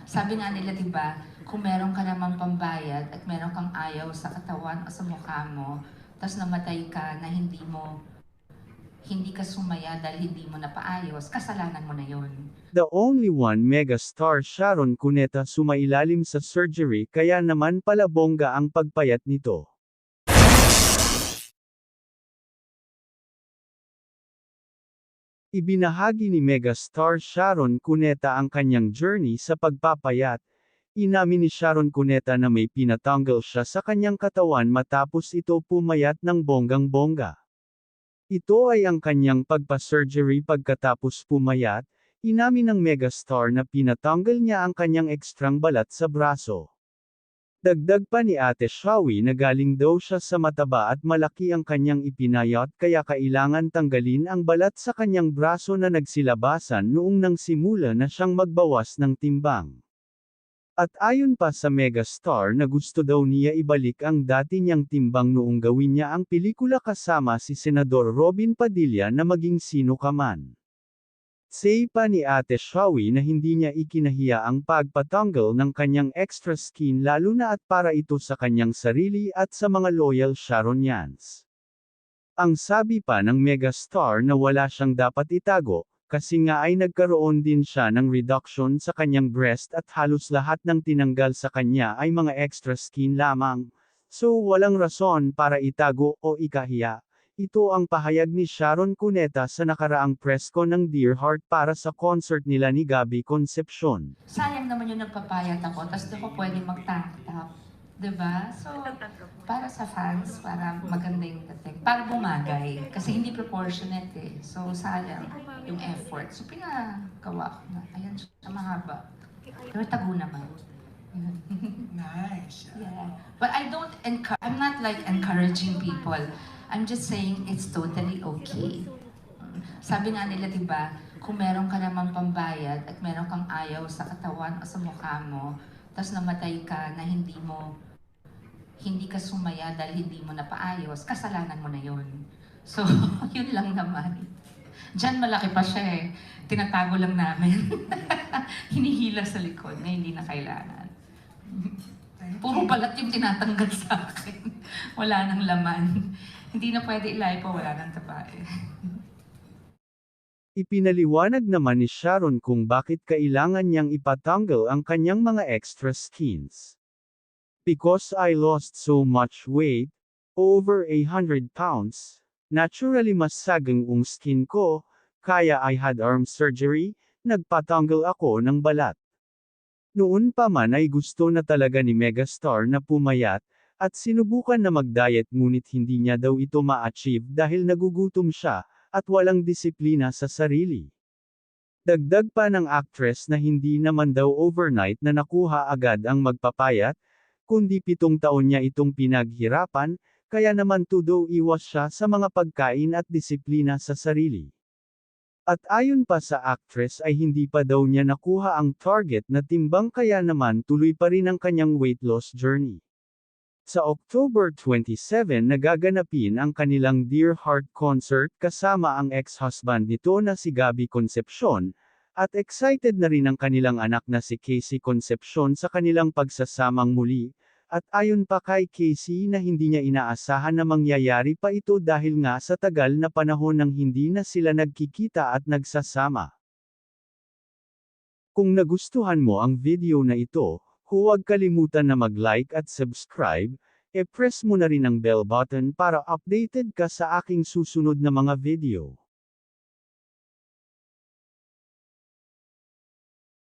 Sabi nga nila, di ba, kung meron ka namang pambayad at meron kang ayaw sa katawan o sa mukha mo, tapos namatay ka na hindi ka sumaya dahil hindi mo napaayos, kasalanan mo na yon. The only one megastar Sharon Cuneta sumailalim sa surgery kaya naman pala bongga ang pagpayat nito. Ibinahagi ni megastar Sharon Cuneta ang kanyang journey sa pagpapayat. Inamin ni Sharon Cuneta na may pinatanggal siya sa kanyang katawan matapos ito pumayat ng bonggang-bongga. Ito ay ang kanyang pagpa-surgery pagkatapos pumayat. Inamin ng megastar na pinatanggal niya ang kanyang ekstrang balat sa braso. Dagdag pa ni Ate Shawi na galing daw siya sa mataba at malaki ang kanyang ipinayat kaya kailangan tanggalin ang balat sa kanyang braso na nagsilabasan noong nang simula na siyang magbawas ng timbang. At ayon pa sa megastar na gusto daw niya ibalik ang dati niyang timbang noong gawin niya ang pelikula kasama si Senador Robin Padilla na maging sino ka man. Say pa ni Ate Shawi na hindi niya ikinahiya ang pagpatanggal ng kanyang extra skin lalo na at para ito sa kanyang sarili at sa mga loyal Sharonians. Ang sabi pa ng megastar na wala siyang dapat itago, kasi nga ay nagkaroon din siya ng reduction sa kanyang breast at halos lahat ng tinanggal sa kanya ay mga extra skin lamang. So walang rason para itago o ikahiya. Ito ang pahayag ni Sharon Cuneta sa nakaraang press con ng Dear Heart para sa concert nila ni Gabby Concepcion. Sayang naman yung nagpapayat ako, tapos di ko pwede mag-tank top. Diba? So, para sa fans, para maganda yung dating. Para bumagay. Kasi hindi proportionate eh. So, sayang yung effort. So, pinagawa ko na. Ayan siya, mahaba. Pero tago naman. Nice. Yeah. But I'm not like encouraging people. I'm just saying it's totally okay. Sabi nga nila, di ba, kung meron ka namang pambayad at meron kang ayaw sa katawan o sa mukha mo, tapos namatay ka na hindi ka sumaya dahil hindi mo napaayos, kasalanan mo na yon. So, yun lang naman. Diyan malaki pa siya eh. Tinatago lang namin. Hinihila sa likod na hindi na kailangan. Puro balat yung tinatanggal sa akin. Wala nang laman. Hindi na pwede ilipo, wala nang tabae. Ipinaliwanag naman ni Sharon kung bakit kailangan niyang ipatanggal ang kanyang mga extra skins. Because I lost so much weight, over 100 pounds, naturally mas sagang ang skin ko, kaya I had arm surgery, nagpatanggal ako ng balat. Noon pa man ay gusto na talaga ni megastar na pumayat, at sinubukan na mag-diet ngunit hindi niya daw ito ma-achieve dahil nagugutom siya, at walang disiplina sa sarili. Dagdag pa ng actress na hindi naman daw overnight na nakuha agad ang magpapayat, kundi 7 taon niya itong pinaghirapan, kaya naman todo iwas siya sa mga pagkain at disiplina sa sarili. At ayon pa sa actress ay hindi pa daw niya nakuha ang target na timbang kaya naman tuloy pa rin ang kanyang weight loss journey. Sa October 27 nagaganapin ang kanilang Dear Heart concert kasama ang ex-husband nito na si Gabby Concepcion, at excited na rin ang kanilang anak na si Casey Concepcion sa kanilang pagsasamang muli, at ayon pa kay Casey na hindi niya inaasahan na mangyayari pa ito dahil nga sa tagal na panahon nang hindi na sila nagkikita at nagsasama. Kung nagustuhan mo ang video na ito, huwag kalimutan na mag-like at subscribe, e-press mo na rin ang bell button para updated ka sa aking susunod na mga video.